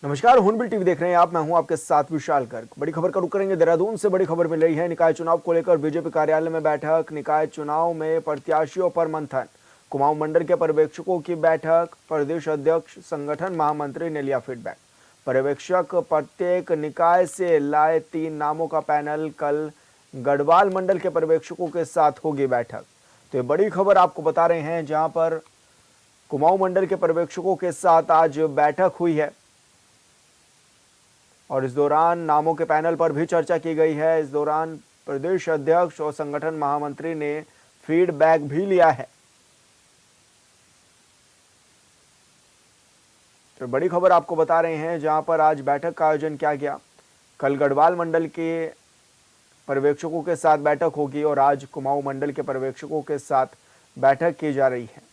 नमस्कार, हुनबिल टीवी देख रहे हैं आप। मैं हूं आपके साथ विशाल गर्ग। बड़ी खबर का रुख करेंगे देहरादून से। बड़ी खबर मिल रही है निकाय चुनाव को लेकर बीजेपी कार्यालय में बैठक। निकाय चुनाव में प्रत्याशियों पर मंथन। कुमाऊं मंडल के पर्यवेक्षकों की बैठक। प्रदेश अध्यक्ष संगठन महामंत्री ने लिया फीडबैक। पर्यवेक्षक प्रत्येक निकाय से लाए 3 नामों का पैनल। कल गढ़वाल मंडल के पर्यवेक्षकों के साथ होगी बैठक। तो ये बड़ी खबर आपको बता रहे हैं, जहां पर कुमाऊं मंडल के पर्यवेक्षकों के साथ आज बैठक हुई है और इस दौरान नामों के पैनल पर भी चर्चा की गई है। इस दौरान प्रदेश अध्यक्ष और संगठन महामंत्री ने फीडबैक भी लिया है। तो बड़ी खबर आपको बता रहे हैं, जहां पर आज बैठक का आयोजन किया गया। कल गढ़वाल मंडल के पर्यवेक्षकों के साथ बैठक होगी और आज कुमाऊं मंडल के पर्यवेक्षकों के साथ बैठक की जा रही है।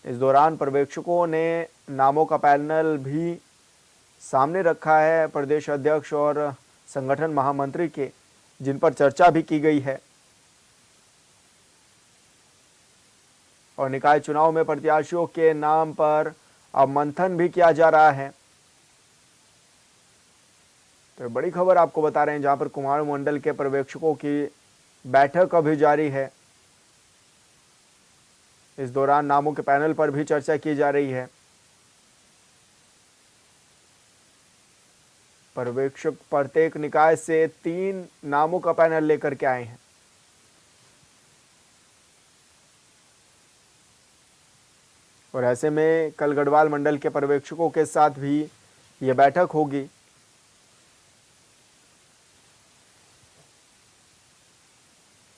इस दौरान पर्यवेक्षकों ने नामों का पैनल भी सामने रखा है, प्रदेश अध्यक्ष और संगठन महामंत्री के, जिन पर चर्चा भी की गई है। और निकाय चुनाव में प्रत्याशियों के नाम पर अब मंथन भी किया जा रहा है। तो बड़ी खबर आपको बता रहे हैं, जहां पर कुमाऊं मंडल के पर्यवेक्षकों की बैठक अभी जारी है। इस दौरान नामों के पैनल पर भी चर्चा की जा रही है। पर्यवेक्षक प्रत्येक निकाय से 3 नामों का पैनल लेकर के आए हैं। और ऐसे में कल गढ़वाल मंडल के पर्यवेक्षकों के साथ भी यह बैठक होगी।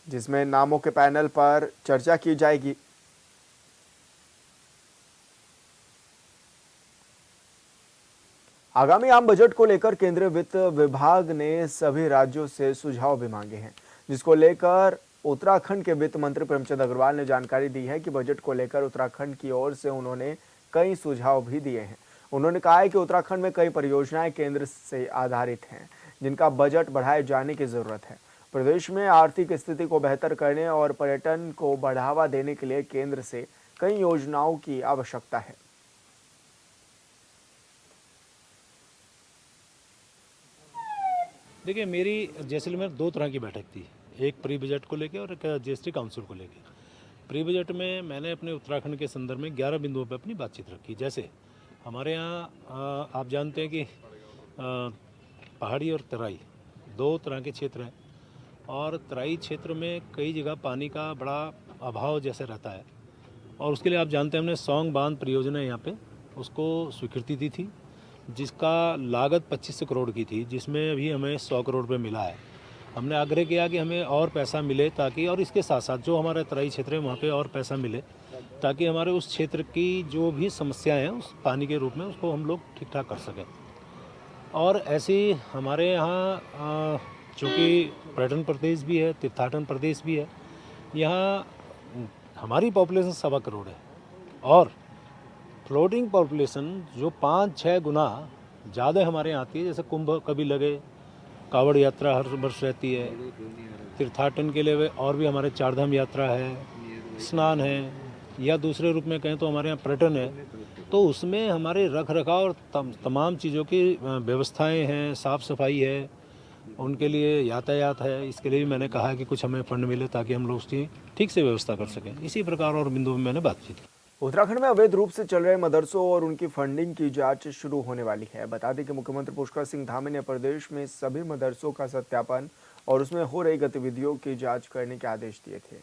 जिसमें नामों के पैनल पर चर्चा की जाएगी। आगामी आम बजट को लेकर केंद्रीय वित्त विभाग ने सभी राज्यों से सुझाव भी मांगे हैं, जिसको लेकर उत्तराखंड के वित्त मंत्री प्रेमचंद अग्रवाल ने जानकारी दी है कि बजट को लेकर उत्तराखंड की ओर से उन्होंने कई सुझाव भी दिए हैं। उन्होंने कहा है कि उत्तराखंड में कई परियोजनाएं केंद्र से आधारित हैं, जिनका बजट बढ़ाए जाने की जरूरत है। प्रदेश में आर्थिक स्थिति को बेहतर करने और पर्यटन को बढ़ावा देने के लिए केंद्र से कई योजनाओं की आवश्यकता है। देखिए, मेरी जैसलमेर 2 तरह की बैठक थी, एक प्री बजट को लेके और एक जीएसटी काउंसिल को लेके। प्री बजट में मैंने अपने उत्तराखंड के संदर्भ में 11 बिंदुओं पर अपनी बातचीत रखी। जैसे हमारे यहाँ आप जानते हैं कि पहाड़ी और तराई 2 तरह के क्षेत्र हैं और तराई क्षेत्र में कई जगह पानी का बड़ा अभाव जैसे रहता है और उसके लिए आप जानते हैं हमने सौंग बांध परियोजना यहाँ पे उसको स्वीकृति दी थी, जिसका लागत 25 करोड़ की थी, जिसमें अभी हमें 100 करोड़ रुपये मिला है। हमने आग्रह किया कि हमें और पैसा मिले ताकि, और इसके साथ साथ जो हमारा तराई क्षेत्र है वहाँ पे और पैसा मिले ताकि हमारे उस क्षेत्र की जो भी समस्याएं हैं उस पानी के रूप में उसको हम लोग ठीक ठाक कर सकें। और ऐसे ही हमारे यहाँ चूँकि पर्यटन प्रदेश भी है, तीर्थाटन प्रदेश भी है, यहाँ हमारी पॉपुलेशन 1.25 करोड़ है और फ्लोटिंग पॉपुलेशन जो 5-6 गुना ज़्यादा हमारे यहाँ आती है। जैसे कुंभ कभी लगे, कावड़ यात्रा हर वर्ष रहती है, तीर्थाटन के लिए और भी हमारे 4 धाम यात्रा है, स्नान है, या दूसरे रूप में कहें तो हमारे यहाँ पर्यटन है। तो उसमें हमारे रख रखाव और तमाम चीज़ों की व्यवस्थाएं हैं, साफ़ सफाई है, उनके लिए यातायात है। इसके लिए भी मैंने कहा है कि कुछ हमें फंड मिले ताकि हम लोग उसकी ठीक से व्यवस्था कर सकें। इसी प्रकार और बिंदुओं में मैंने बातचीत की। उत्तराखंड में अवैध रूप से चल रहे मदरसों और उनकी फंडिंग की जांच शुरू होने वाली है। बता दें कि मुख्यमंत्री पुष्कर सिंह धामी ने प्रदेश में सभी मदरसों का सत्यापन और उसमें हो रही गतिविधियों की जांच करने के आदेश दिए थे।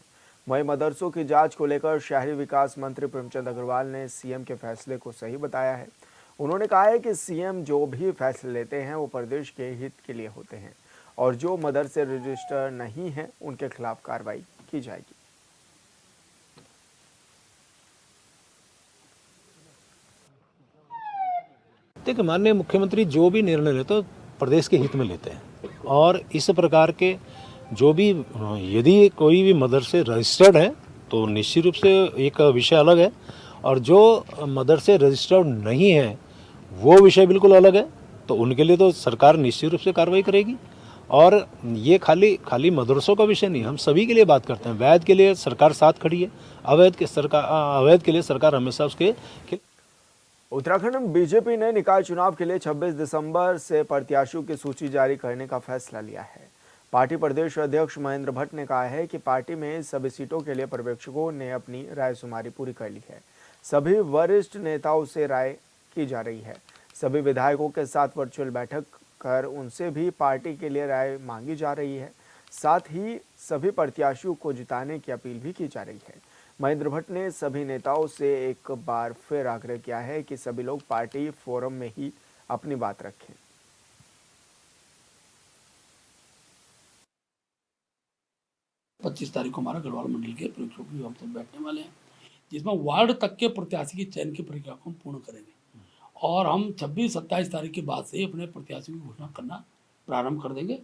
वहीं मदरसों की जांच को लेकर शहरी विकास मंत्री प्रेमचंद अग्रवाल ने सीएम के फैसले को सही बताया है। उन्होंने कहा है कि सीएम जो भी फैसले लेते हैं वो प्रदेश के हित के लिए होते हैं और जो मदरसे रजिस्टर नहीं हैं उनके खिलाफ कार्रवाई की जाएगी। देखिए, माननीय मुख्यमंत्री जो भी निर्णय लेते हैं प्रदेश के हित में लेते हैं और इस प्रकार के जो भी, यदि कोई भी मदरसे रजिस्टर्ड है तो निश्चित रूप से एक विषय अलग है और जो मदरसे रजिस्टर्ड नहीं है वो विषय बिल्कुल अलग है। तो उनके लिए तो सरकार निश्चित रूप से कार्रवाई करेगी और ये खाली मदरसों का विषय नहीं, हम सभी के लिए बात करते हैं। वैध के लिए सरकार साथ खड़ी है, अवैध के लिए सरकार हमेशा उसके उत्तराखंड में बीजेपी ने निकाय चुनाव के लिए 26 दिसंबर से प्रत्याशियों की सूची जारी करने का फैसला लिया है। पार्टी प्रदेश अध्यक्ष महेंद्र भट्ट ने कहा है कि पार्टी में सभी सीटों के लिए पर्यवेक्षकों ने अपनी रायशुमारी पूरी कर ली है। सभी वरिष्ठ नेताओं से राय की जा रही है। सभी विधायकों के साथ वर्चुअल बैठक कर उनसे भी पार्टी के लिए राय मांगी जा रही है। साथ ही सभी प्रत्याशियों को जिताने की अपील भी की जा रही है। महेंद्र भट्ट ने सभी नेताओं से एक बार फिर आग्रह किया है कि सभी लोग पार्टी फोरम में ही अपनी बात रखें। 25 तारीख को हमारा गढ़वाल मंडल के पर्यवेक्षकों की हम सब बैठने वाले हैं, जिसमें वार्ड तक के प्रत्याशी की चयन की प्रक्रिया को हम पूर्ण करेंगे और हम 26-27 तारीख के बाद से अपने प्रत्याशियों की घोषणा करना प्रारंभ कर देंगे।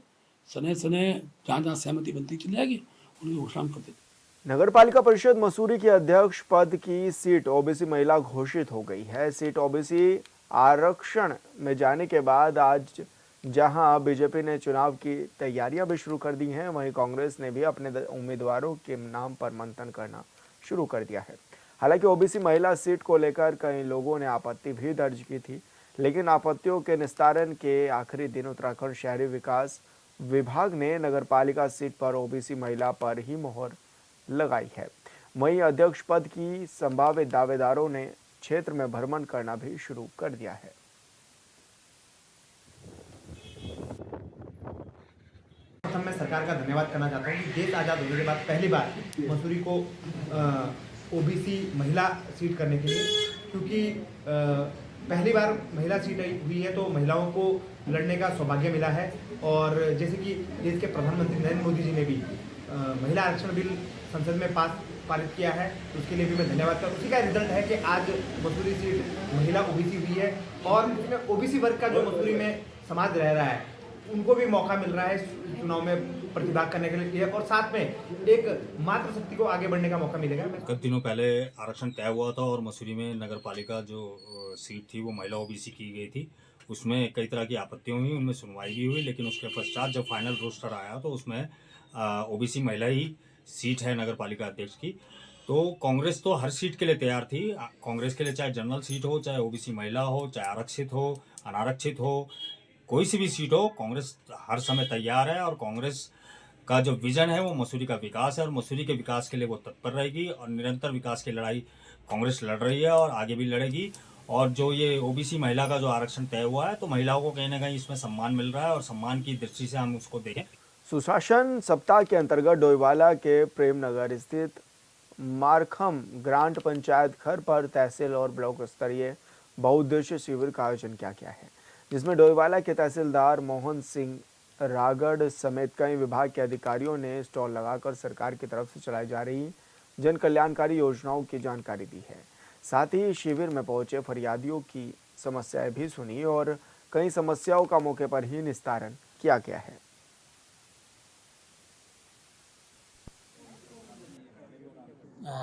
सने जहाँ जहाँ सहमति बनती चली जाएगी उनकी घोषणा हम कर देंगे। नगर पालिका परिषद मसूरी के अध्यक्ष पद की सीट ओबीसी महिला घोषित हो गई है। सीट ओबीसी आरक्षण में जाने के बाद आज जहां बीजेपी ने चुनाव की तैयारियां भी शुरू कर दी हैं, वहीं कांग्रेस ने भी अपने उम्मीदवारों के नाम पर मंथन करना शुरू कर दिया है। हालांकि ओबीसी महिला सीट को लेकर कई लोगों ने आपत्ति भी दर्ज की थी, लेकिन आपत्तियों के निस्तारण के आखिरी दिन उत्तराखंड शहरी विकास विभाग ने नगरपालिका सीट पर ओबीसी महिला पर ही मोहर लगाई है। वहीं अध्यक्ष पद की संभावित दावेदारों ने क्षेत्र में भ्रमण करना भी शुरू कर दिया है। मैं सरकार का धन्यवाद करना चाहता हूँ कि देश आज़ाद होने के बाद पहली बार मसूरी को ओबीसी महिला सीट करने के लिए, क्योंकि पहली बार महिला सीट हुई है तो महिलाओं को लड़ने का सौभाग्य मिला है। और जैसे कि देश के प्रधानमंत्री नरेंद्र मोदी जी ने भी महिला आरक्षण बिल संसद में पारित किया है, उसके लिए भी मैं धन्यवाद करता हूँ। उसी का रिजल्ट है कि आज मसूरी सीट महिला ओबीसी हुई है और इसमें ओबीसी वर्ग का जो मसूरी में समाज रह रहा है उनको भी मौका मिल रहा है चुनाव में प्रतिभाग करने के लिए और साथ में एक मातृशक्ति को आगे बढ़ने का मौका मिलेगा। कुछ दिनों पहले आरक्षण तय हुआ था और मसूरी में नगर पालिका जो सीट थी वो महिला ओबीसी की गई थी। उसमें कई तरह की आपत्तियां हुई, उनमें सुनवाई भी हुई, लेकिन उसके पश्चात जब फाइनल रोस्टर आया तो उसमें ओबीसी महिला ही सीट है नगर पालिका अध्यक्ष की। तो कांग्रेस तो हर सीट के लिए तैयार थी। कांग्रेस के लिए चाहे जनरल सीट हो, चाहे ओबीसी महिला हो, चाहे आरक्षित हो, अनारक्षित हो, कोई सी भी सीट हो, कांग्रेस हर समय तैयार है। और कांग्रेस का जो विजन है वो मसूरी का विकास है और मसूरी के विकास के लिए वो तत्पर रहेगी और निरंतर विकास की लड़ाई कांग्रेस लड़ रही है और आगे भी लड़ेगी। और जो ये ओबीसी महिला का जो आरक्षण तय हुआ है तो महिलाओं को कहीं ना कहीं इसमें सम्मान मिल रहा है और सम्मान की दृष्टि से हम उसको देखें। सुशासन सप्ताह के अंतर्गत डोईवाला के प्रेमनगर स्थित मारखम ग्रांट पंचायत घर पर तहसील और ब्लॉक स्तरीय बहुउद्देशीय शिविर का आयोजन किया गया है, जिसमें डोईवाला के तहसीलदार मोहन सिंह रागड़ समेत कई विभाग के अधिकारियों ने स्टॉल लगाकर सरकार की तरफ से चलाई जा रही जन कल्याणकारी योजनाओं की जानकारी दी है। साथ ही शिविर में पहुंचे फरियादियों की समस्याएं भी सुनी और कई समस्याओं का मौके पर ही निस्तारण किया गया है।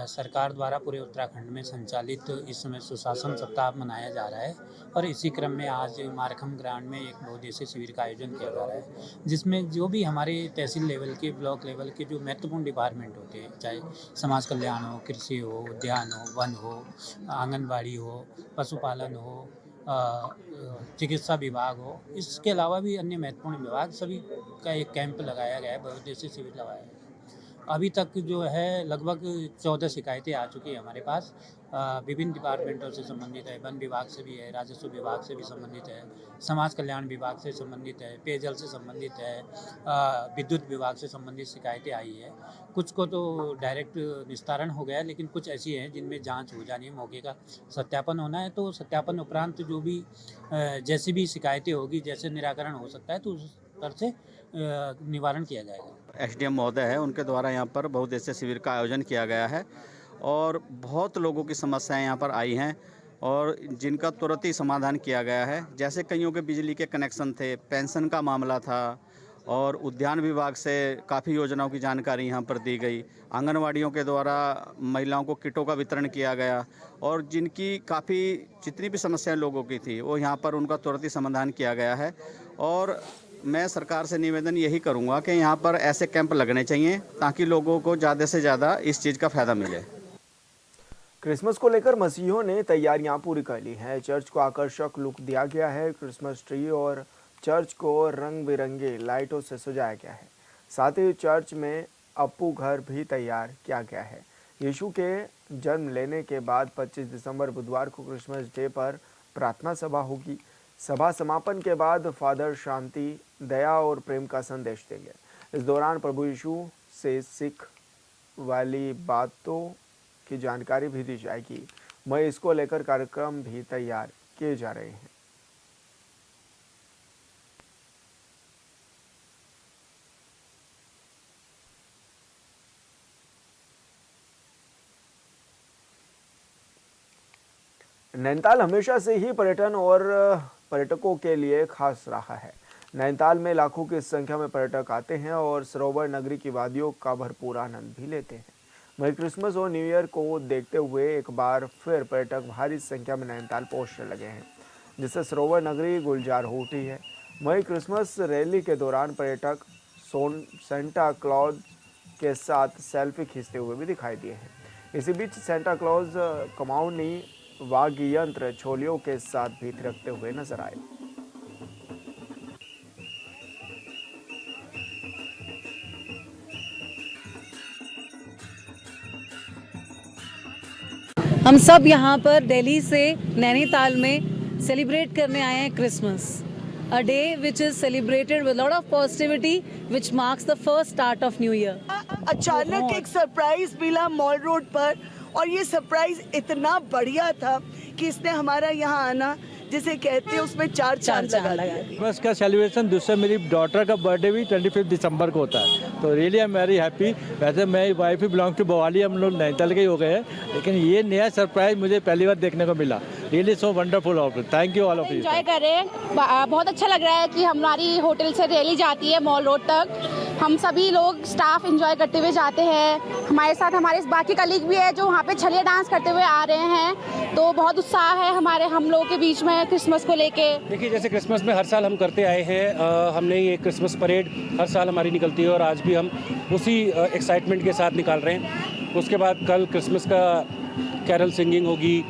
सरकार द्वारा पूरे उत्तराखंड में संचालित इस समय सुशासन सप्ताह मनाया जा रहा है और इसी क्रम में आज मारखम ग्रांड में एक बहुउद्देशीय शिविर का आयोजन किया जा रहा है, जिसमें जो भी हमारे तहसील लेवल के, ब्लॉक लेवल के जो महत्वपूर्ण डिपार्टमेंट होते हैं, चाहे समाज कल्याण हो, कृषि हो, उद्यान हो, वन हो, आंगनबाड़ी हो, पशुपालन हो, चिकित्सा विभाग हो, इसके अलावा भी अन्य महत्वपूर्ण विभाग सभी का एक कैंप लगाया गया है, बहुउद्देशीय शिविर लगाया है। अभी तक जो है लगभग 14 शिकायतें आ चुकी है हमारे पास। विभिन्न डिपार्टमेंटों से संबंधित है, वन विभाग से भी है, राजस्व विभाग से भी संबंधित है, समाज कल्याण विभाग से संबंधित है, पेयजल से संबंधित है, विद्युत विभाग से संबंधित शिकायतें आई है। कुछ को तो डायरेक्ट निस्तारण हो गया, लेकिन कुछ ऐसी हैं जिनमें जांच हो जानी है, मौके का सत्यापन होना है। तो सत्यापन उपरांत जो भी जैसी भी शिकायतें होगी, जैसे निराकरण हो सकता है तो उस तरह से निवारण किया जाएगा। एसडीएम महोदय है, उनके द्वारा यहाँ पर बहुउद्देशीय शिविर का आयोजन किया गया है और बहुत लोगों की समस्याएं यहाँ पर आई हैं और जिनका तुरंत ही समाधान किया गया है। जैसे कईयों के बिजली के कनेक्शन थे, पेंशन का मामला था और उद्यान विभाग से काफ़ी योजनाओं की जानकारी यहाँ पर दी गई। आंगनवाड़ियों के द्वारा महिलाओं को किटों का वितरण किया गया और जिनकी जितनी भी समस्याएं लोगों की थी वो यहाँ पर उनका तुरंत ही समाधान किया गया है। और मैं सरकार से निवेदन यही करूंगा कि यहाँ पर ऐसे कैंप लगने चाहिए ताकि लोगों को ज़्यादा से ज़्यादा इस चीज़ का फ़ायदा मिले। क्रिसमस को लेकर मसीहियों ने तैयारियां पूरी कर ली हैं। चर्च को आकर्षक लुक दिया गया है। क्रिसमस ट्री और चर्च को रंग बिरंगे लाइटों से सजाया गया है। साथ ही चर्च में अप्पू घर भी तैयार किया गया है। यीशु के जन्म लेने के बाद 25 दिसंबर बुधवार को क्रिसमस डे पर प्रार्थना सभा होगी। सभा समापन के बाद फादर शांति, दया और प्रेम का संदेश देंगे। इस दौरान प्रभु यीशु से सीख वाली बातों की जानकारी भी दी जाएगी। वहीं इसको लेकर कार्यक्रम भी तैयार किए जा रहे हैं। नैनीताल हमेशा से ही पर्यटन और पर्यटकों के लिए खास रहा है। नैनीताल में लाखों की संख्या में पर्यटक आते हैं और सरोवर नगरी की वादियों का भरपूर आनंद भी लेते हैं। वहीं क्रिसमस और न्यू ईयर को देखते हुए एक बार फिर पर्यटक भारी संख्या में नैनीताल पहुंचने लगे हैं, जिससे सरोवर नगरी गुलजार हो उठी है। वहीं क्रिसमस रैली के दौरान पर्यटक सेंटा क्लॉज के साथ सेल्फी खींचते हुए भी दिखाई दिए हैं। इसी बीच सेंटा क्लॉज कमाऊनी वाद्य यंत्र छोलियों के साथ भी थिरकते हुए नजर आए। हम सब यहाँ पर दिल्ली से नैनीताल में सेलिब्रेट करने आए हैं Christmas, a day which is celebrated with lot of positivity which marks the first start of new year. अचानक एक सरप्राइज मिला मॉल रोड पर और ये सरप्राइज इतना बढ़िया था कि इसने हमारा यहाँ आना जिसे कहते हैं उसमें चार चांद लगा दिया। क्रिसमस का सेलिब्रेशन दूसरा मेरी डॉटर का बर्थडे भी 25 दिसंबर को होता है, तो really I am very happy. वैसे मैं वाइफ भी बिलोंग टू बवाली, हम लोग नैनीताल के ही हो गए हैं, लेकिन ये नया सरप्राइज मुझे पहली बार देखने को मिला। Really so wonderful of it. Thank you all of you. Enjoy कर रहे हैं, बहुत अच्छा लग रहा है कि हमारी होटल से रैली जाती है मॉल रोड तक। हम सभी लोग स्टाफ एंजॉय करते हुए जाते हैं। हमारे साथ हमारे बाकी कलीग भी है जो वहाँ पे छलिया डांस करते हुए आ रहे हैं, तो बहुत उत्साह है हम लोगों के बीच में क्रिसमस को लेके। देखिए, जैसे क्रिसमस में हर साल हम करते आए हैं, हमने ये क्रिसमस परेड हर साल हमारी निकलती है और आज भी हम उसी एक्साइटमेंट के साथ निकाल रहे हैं। उसके बाद कल क्रिसमस का कैरल सिंगिंग होगी,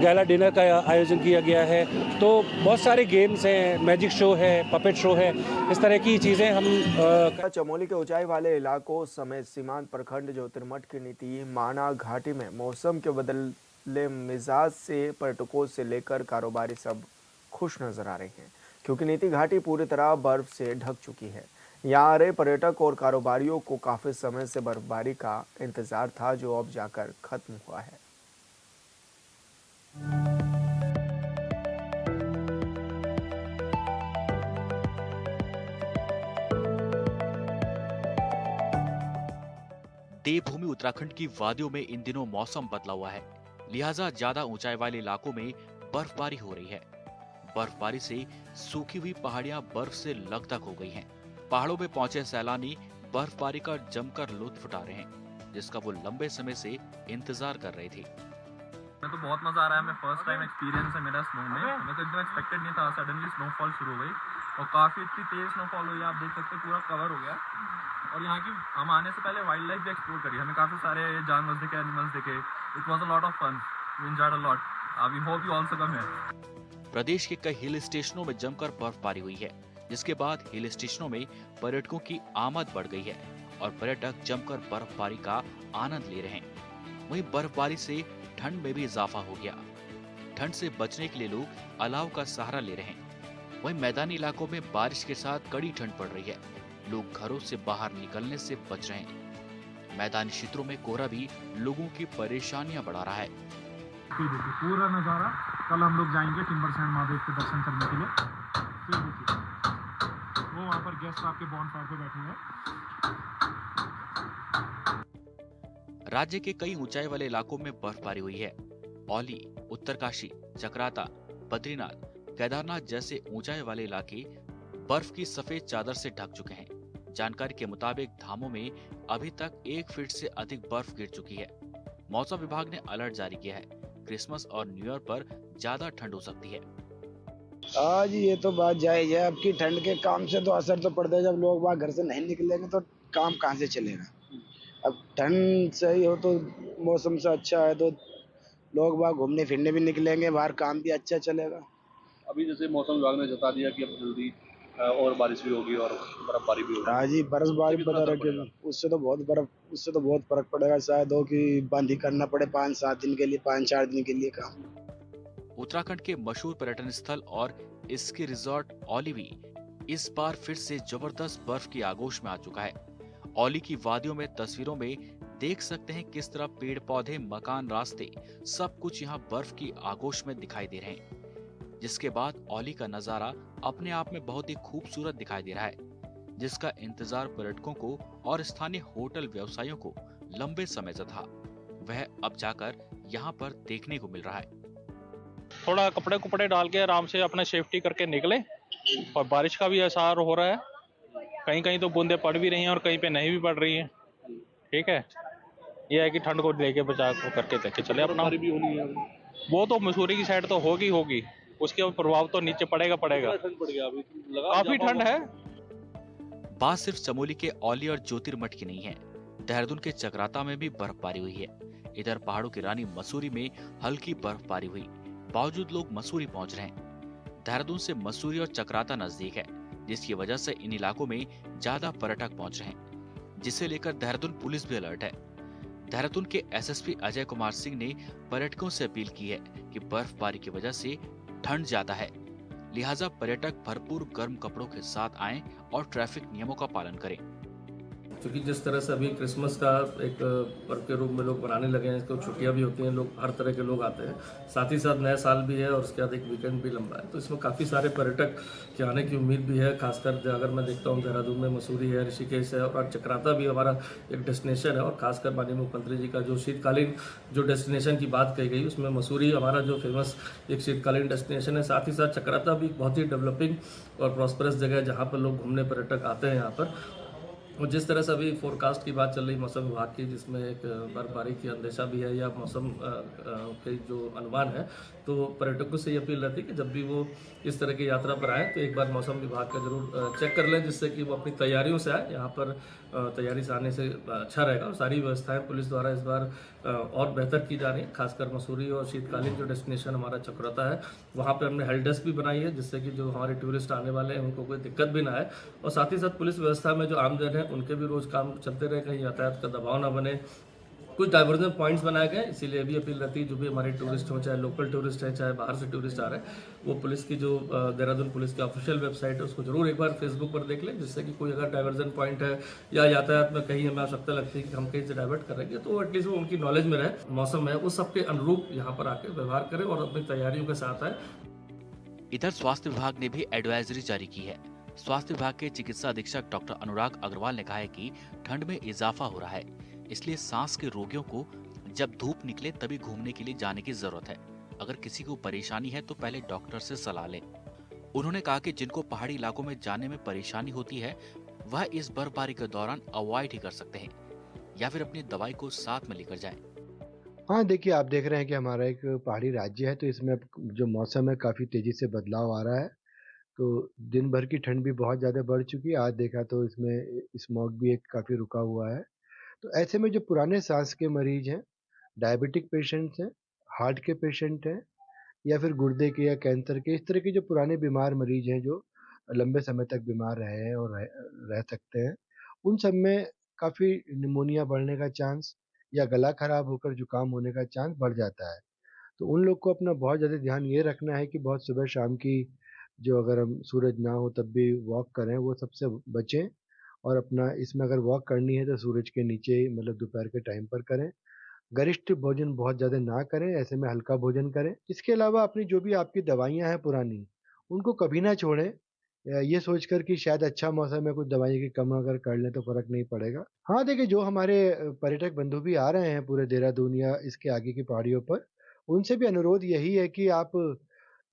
गैला डिनर का आयोजन किया गया है, तो बहुत सारे गेम्स हैं, मैजिक शो है, पपेट शो है, इस तरह की चीज़ें हम। चमोली के ऊंचाई वाले इलाकों समेत सीमांत प्रखंड ज्योतिर्मठ की नीति माना घाटी में मौसम के बदले मिजाज से पर्यटकों से लेकर कारोबारी सब खुश नजर आ रहे हैं, क्योंकि नीति घाटी पूरी तरह बर्फ से ढक चुकी है। यहाँ आ रहे पर्यटक और कारोबारियों को काफी समय से बर्फबारी का इंतजार था, जो अब जाकर खत्म हुआ है। देवभूमि उत्तराखंड की वादियों में इन दिनों मौसम बदला हुआ है, लिहाजा ज्यादा ऊंचाई वाले इलाकों में बर्फबारी हो रही है। बर्फबारी से सूखी हुई पहाड़ियां बर्फ से लकदक हो गई हैं। पहाड़ों में पहुंचे सैलानी बर्फबारी का जमकर लुत्फ उठा रहे हैं, जिसका वो लंबे समय से इंतजार कर रहे थे। मैं तो बहुत मजा आ रहा है। मैं फर्स्ट टाइम एक्सपीरियंस है मेरा स्नो में। मैं तो एकदम एक्सपेक्टेड नहीं था। सडनली स्नोफॉल शुरू हो गई और काफी इतनी तेज स्नोफॉल हुई, आप देख सकते हैं पूरा कवर हो गया। और यहाँ की हम आने से पहले वाइल्ड लाइफ भी एक्सप्लोर करी, हमें काफी सारे जानवर दिखे, एनिमल्स दिखे। It was a lot of fun, we enjoyed a lot. We hope you also come here. प्रदेश के कई हिल स्टेशनों में जमकर बर्फबारी हुई है, जिसके बाद हिल स्टेशनों में पर्यटकों की आमद बढ़ गई है और पर्यटक जमकर बर्फबारी का आनंद ले रहे हैं। वहीं बर्फबारी से ठंड में भी इजाफा हो गया। ठंड से बचने के लिए लोग अलाव का सहारा ले रहे हैं। वहीं मैदानी इलाकों में बारिश के साथ कड़ी ठंड पड़ रही है, लोग घरों से बाहर निकलने से बच रहे हैं। मैदानी क्षेत्रों में कोहरा भी लोगों की परेशानियां बढ़ा रहा है। पूरा नजारा, कल हम लोग जाएंगे टिम्बर सैंड महादेव के दर्शन करने के लिए। फिर देखिए वो वहाँ पर गेस्ट आपके बॉनफायर पे बैठे हैं। राज्य के कई ऊंचाई वाले इलाकों में बर्फबारी हुई है। औली, उत्तरकाशी, चक्राता, बद्रीनाथ, केदारनाथ जैसे ऊंचाई वाले इलाके बर्फ की सफेद चादर से ढक चुके हैं। जानकारी के मुताबिक धामों में अभी तक 1 फीट से अधिक बर्फ गिर चुकी है। मौसम विभाग ने अलर्ट जारी किया है, क्रिसमस और न्यू ईयर पर ज्यादा ठंड हो सकती है। आज ये तो बात जायज है, अब की ठंड के काम से तो असर तो पड़ता है। जब लोग वहाँ घर से नहीं निकलेंगे तो काम कहाँ से चलेगा। अब ठंड सही हो तो मौसम से अच्छा है तो लोग वहाँ घूमने फिरने भी निकलेंगे, बाहर काम भी अच्छा चलेगा। अभी जैसे मौसम विभाग ने जता दिया कि अब जल्दी और बारिश भी होगी और बर्फबारी भी होगी। हाँ जी, बर्फबारी बता रखे, उससे तो बहुत फर्क पड़ेगा। शायद हो कि बंद ही करना पड़े 5-7 दिन के लिए, 5-4 दिन के लिए काम। उत्तराखंड के मशहूर पर्यटन स्थल और इसके रिजॉर्ट औली भी इस बार फिर से जबरदस्त बर्फ की आगोश में आ चुका है। औली की वादियों में तस्वीरों में देख सकते हैं किस तरह पेड़ पौधे, मकान, रास्ते सब कुछ यहाँ बर्फ की आगोश में दिखाई दे रहे हैं। जिसके बाद औली का नजारा अपने आप में बहुत ही खूबसूरत दिखाई दे रहा है, जिसका इंतजार पर्यटकों को और स्थानीय होटल व्यवसायियों को लंबे समय से था, वह अब जाकर यहाँ पर देखने को मिल रहा है। थोड़ा कपड़े कुपड़े डाल के आराम से अपना सेफ्टी करके निकले। और बारिश का भी असर हो रहा है, कहीं कहीं तो बूंदे पड़ भी रही हैं और कहीं पे नहीं भी पड़ रही हैं। ठीक है, यह है कि ठंड को लेके बचा करके लेके चले अपना। भी होनी है वो तो मसूरी की साइड तो होगी, उसके प्रभाव तो नीचे पड़ेगा। काफी ठंड है। बात सिर्फ चमोली के औली और ज्योतिर्मठ की नहीं है, देहरादून के चकराता में भी बर्फबारी हुई है। इधर पहाड़ों की रानी मसूरी में हल्की बर्फबारी हुई, बावजूद लोग मसूरी पहुंच रहे हैं। देहरादून से मसूरी और चकराता नजदीक है, जिसकी वजह से इन इलाकों में ज्यादा पर्यटक पहुंच रहे हैं, जिसे लेकर देहरादून पुलिस भी अलर्ट है। देहरादून के एसएसपी अजय कुमार सिंह ने पर्यटकों से अपील की है कि बर्फबारी की वजह से ठंड ज्यादा है, लिहाजा पर्यटक भरपूर गर्म कपड़ों के साथ आएं और ट्रैफिक नियमों का पालन करें। क्योंकि जिस तरह से अभी क्रिसमस का एक पर्व के रूप में लोग मनाने लगे हैं, इसको छुट्टियां भी होती हैं, लोग हर तरह के लोग आते हैं, साथ ही साथ नया साल भी है और उसके बाद एक वीकेंड भी लंबा है, तो इसमें काफ़ी सारे पर्यटक के आने की उम्मीद भी है। खासकर अगर मैं देखता हूँ देहरादून में मसूरी है, ऋषिकेश है और चक्राता भी हमारा एक डेस्टिनेशन है। और खासकर माननीय मुख्यमंत्री जी का जो शीतकालीन जो डेस्टिनेशन की बात कही गई, उसमें मसूरी हमारा जो फेमस एक शीतकालीन डेस्टिनेशन है। साथ ही साथ चक्राता भी बहुत ही डेवलपिंग और प्रॉस्परस जगह है, जहाँ पर लोग घूमने पर्यटक आते हैं यहाँ पर। और जिस तरह से अभी फोरकास्ट की बात चल रही मौसम विभाग की, जिसमें एक बर्फबारी की अंदेशा भी है या मौसम के जो अनुमान है, तो पर्यटकों से ये अपील रहती है कि जब भी वो इस तरह की यात्रा पर आए तो एक बार मौसम विभाग का जरूर चेक कर लें, जिससे कि वो अपनी तैयारियों से आए। यहाँ पर तैयारी से आने से अच्छा रहेगा। और सारी व्यवस्थाएं पुलिस द्वारा इस बार और बेहतर की जा रही है। खासकर मसूरी और शीतकालीन जो डेस्टिनेशन हमारा चक्राता है, वहाँ पर हमने हेल्प डेस्क भी बनाई है, जिससे कि जो हमारे टूरिस्ट आने वाले हैं उनको कोई दिक्कत भी ना आए। और साथ ही साथ पुलिस व्यवस्था में जो आमजन है उनके भी रोज काम चलते रहे, कहीं यातायात का दबाव ना बने। कुछ डाइवर्जन पॉइंट्स बनाए गए, इसीलिए भी अपील रहती है जो भी हमारे टूरिस्ट हो, चाहे लोकल टूरिस्ट है चाहे बाहर से टूरिस्ट आ रहे हैं, वो पुलिस की जो देहरादून पुलिस की ऑफिशियल वेबसाइट है उसको जरूर एक बार फेसबुक पर देख लें, जिससे कि कोई अगर डाइवर्जन पॉइंट है या यातायात में कहीं हमें आवश्यकता लगती है कि हम कहीं से डाइवर्ट करेंगे, तो एटलीस्ट वो उनकी नॉलेज में रहे। मौसम है उस सबके अनुरूप यहाँ पर आके व्यवहार करें और अपनी तैयारियों के साथ आए। इधर स्वास्थ्य विभाग ने भी एडवाइजरी जारी की है। स्वास्थ्य विभाग के चिकित्सा अधीक्षक डॉक्टर अनुराग अग्रवाल ने कहा है कि ठंड में इजाफा हो रहा है, इसलिए सांस के रोगियों को जब धूप निकले तभी घूमने के लिए जाने की जरूरत है। अगर किसी को परेशानी है तो पहले डॉक्टर से सलाह लें। उन्होंने कहा कि जिनको पहाड़ी इलाकों में जाने में परेशानी होती है, वह इस बर्फबारी के दौरान अवॉइड ही कर सकते हैं या फिर अपनी दवाई को साथ में लेकर जाएं। हाँ, देखिए आप देख रहे हैं कि हमारा एक पहाड़ी राज्य है, तो इसमें जो मौसम है काफ़ी तेज़ी से बदलाव आ रहा है। तो दिन भर की ठंड भी बहुत ज़्यादा बढ़ चुकी है। आज देखा तो इसमें स्मॉग भी एक काफ़ी रुका हुआ है। तो ऐसे में जो पुराने सांस के मरीज हैं, डायबिटिक पेशेंट्स हैं, हार्ट के पेशेंट हैं या फिर गुर्दे के या कैंसर के, इस तरह के जो पुराने बीमार मरीज हैं जो लंबे समय तक बीमार रहे हैं और रह सकते हैं, उन सब में काफ़ी निमोनिया बढ़ने का चांस या गला खराब होकर जुकाम होने का चांस बढ़ जाता है। तो उन लोग को अपना बहुत ज़्यादा ध्यान ये रखना है कि बहुत सुबह शाम की जो अगर हम सूरज ना हो तब भी वॉक करें, वो सबसे बचें। और अपना इसमें अगर वॉक करनी है तो सूरज के नीचे ही, मतलब दोपहर के टाइम पर करें। गरिष्ठ भोजन बहुत ज़्यादा ना करें, ऐसे में हल्का भोजन करें। इसके अलावा अपनी जो भी आपकी दवाइयाँ हैं पुरानी, उनको कभी ना छोड़ें। ये सोचकर कि शायद अच्छा मौसम है, कुछ दवाई की कम अगर कर लें तो फ़र्क नहीं पड़ेगा। हाँ, देखिए जो हमारे पर्यटक बंधु भी आ रहे हैं पूरे देहरादून या इसके आगे की पहाड़ियों पर, उनसे भी अनुरोध यही है कि आप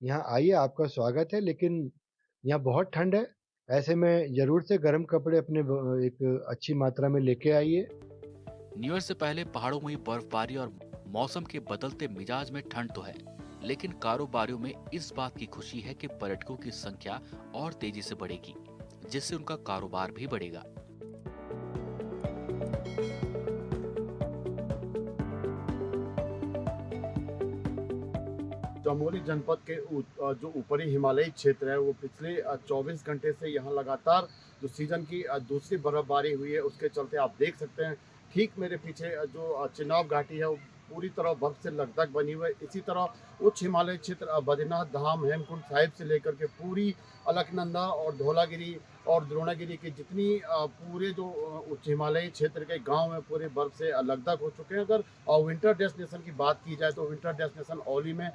यहाँ आइए, आपका स्वागत है, लेकिन यहाँ बहुत ठंड है। ऐसे में ज़रूर से गर्म कपड़े अपने एक अच्छी मात्रा में लेके आइए। न्यू ईयर से पहले पहाड़ों में हुई बर्फबारी और मौसम के बदलते मिजाज में ठंड तो है, लेकिन कारोबारियों में इस बात की खुशी है कि पर्यटकों की संख्या और तेजी से बढ़ेगी, जिससे उनका कारोबार भी बढ़ेगा। चमोली जनपद के जो ऊपरी हिमालयी क्षेत्र है वो पिछले 24 घंटे से यहाँ लगातार जो सीजन की दूसरी बर्फबारी हुई है उसके चलते आप देख सकते हैं ठीक मेरे पीछे जो चिनाब घाटी है वो पूरी तरह बर्फ से लकदक बनी हुई है। इसी तरह उच्च हिमालय क्षेत्र बद्रीनाथ धाम, हेमकुंड साहिब से लेकर के पूरी अलकनंदा और धौलागिरी और द्रोणागिरी की जितनी पूरे जो उच्च हिमालयी क्षेत्र के गांव में पूरे बर्फ से लकदक हो चुके हैं। अगर विंटर डेस्टिनेशन की बात की जाए तो विंटर डेस्टिनेशन औली में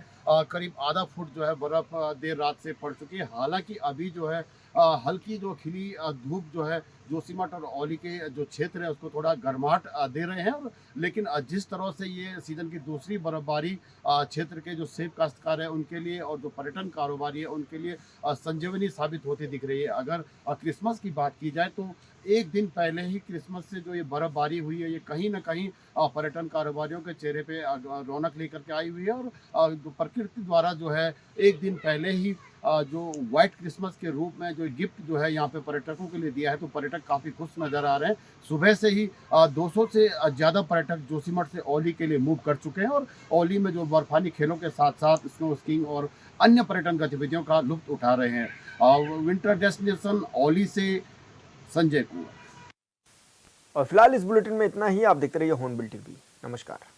करीब आधा फुट जो है बर्फ देर रात से पड़ चुकी है। हालांकि अभी जो है हल्की जो खिली धूप जो है जोशीमठ और औली के जो क्षेत्र है उसको थोड़ा गर्माहट दे रहे हैं। और लेकिन जिस तरह से ये सीजन की दूसरी बर्फबारी क्षेत्र के जो सेब काश्तकार है उनके लिए और जो पर्यटन कारोबारी है उनके लिए संजीवनी साबित होती दिख रही है। अगर क्रिसमस की बात की जाए तो एक दिन पहले ही क्रिसमस से जो ये बर्फबारी हुई है ये कहीं ना कहीं पर्यटन कारोबारियों के चेहरे पे रौनक लेकर के आई हुई है। और प्रकृति द्वारा जो है एक दिन पहले ही जो व्हाइट क्रिसमस के रूप में जो गिफ्ट जो है यहाँ पे पर्यटकों के लिए दिया है तो पर्यटक काफ़ी खुश नज़र आ रहे हैं। सुबह से ही 200 से ज़्यादा पर्यटक जोशीमठ से औली के लिए मूव कर चुके हैं और औली में जो बर्फानी खेलों के साथ साथ स्नो स्कीइंग और अन्य पर्यटन गतिविधियों का लुत्फ उठा रहे हैं। विंटर डेस्टिनेशन औली से संजय कुमार। और फिलहाल इस बुलेटिन में इतना ही। आप देखते रहिए हॉर्नबिल टीवी। नमस्कार।